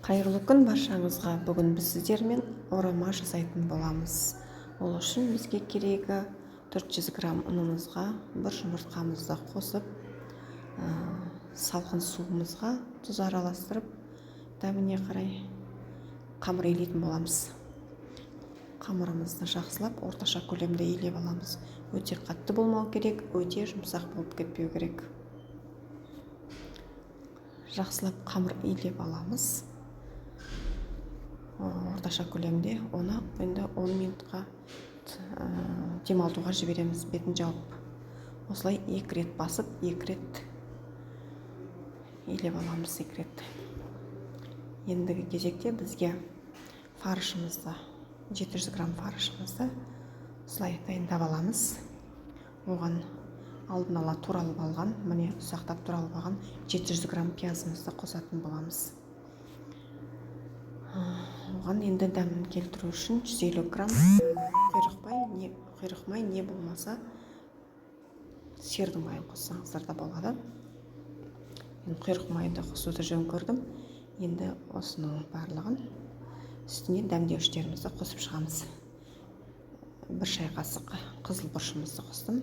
Қайырлы күн баршаңызға. Бүгін біз сіздермен орама жасайтын боламыз. Ол үшін бізге керегі 400 грамм ұнымызға бір жұмыртқамызды қосып, салқын суымызға тұз араластырып, дәміне қарай қамыр илейтін боламыз. Қамырымызды жақсылап орташа көлемде илеп аламыз. Өте қатты болмау керек, өте жұмсақ болып кетпеу керек. Жақсылап қамыр илеп аламыз. Орташа көлемде оны енді 10 минутқа демалтуға жібереміз, бетін жауып. Осылай 2 рет басып, 2 рет илеп аламыз, 2 рет. Ендігі кезекте бізге фаршымызды, 700 грамм фаршымызды осылай дайындап аламыз. Оған алдын ала туралып алған, міне ұсақтап туралып алған 700 грамм пиязымызды қосатын боламыз. Оған енді дәмін келтіру үшін 150 грамм құйрық май, не болмаса сиырдың майын қоссаңыздар да болады. Мен құйрық майды қосуды жөн көрдім. Енді осының барлығын үстіне дәмдеуіштерімізді қосып шығамыз. 1 шай қасық қызыл бұрышымызды қостым.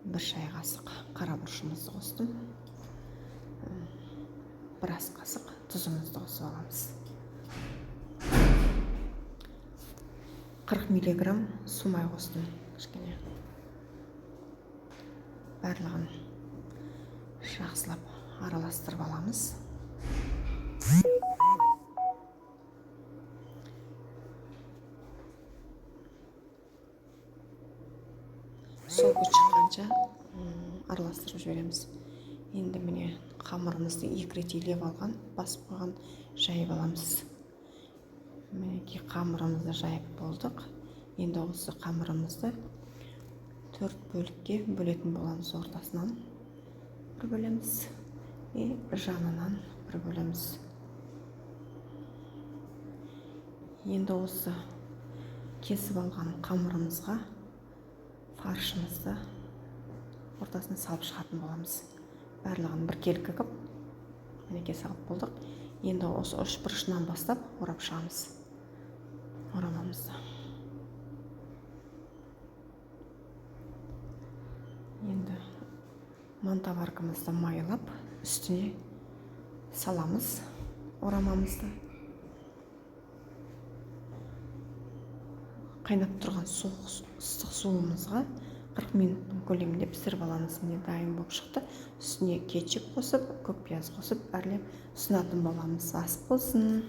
1 шай қасық қара бұрышымызды қостым. 1 ас қасық тұзымызды қосып аламыз. 40 миллиграмм су май қостым. Кішкене барлығын жақсылап араластырып аламыз. Сол күйі шыққанша араластырып жібереміз. Енді міне қамырымызды 2 рет илеп алған, басып қойған, жайып аламыз. Мінекей қамырымызды жайып болдық. Енді осы қамырымызды 4 бөлікке бөлетін боламыз. Ортасынан 1 бөлеміз и жанынан 1 бөлеміз. Енді осы кесіп алған қамырымызға фаршымызды ортасына салып шығатын боламыз. Барлығын біркелкі қып, мінекей салып болдық. Енді осы үш бұрышынан бастап орап шығамыз орамамызды. Енді мантаваркамызды майлап, үстіне саламыз орамамызды. Қайнап тұрған ыстық суымызға 40 минуттың көлемінде пісіріп аламыз. Міне дайын болып шықты. Үстіне кетчуп қосып, көк пияз қосып, әрлеп ұсынатын боламыз. Ас болсын.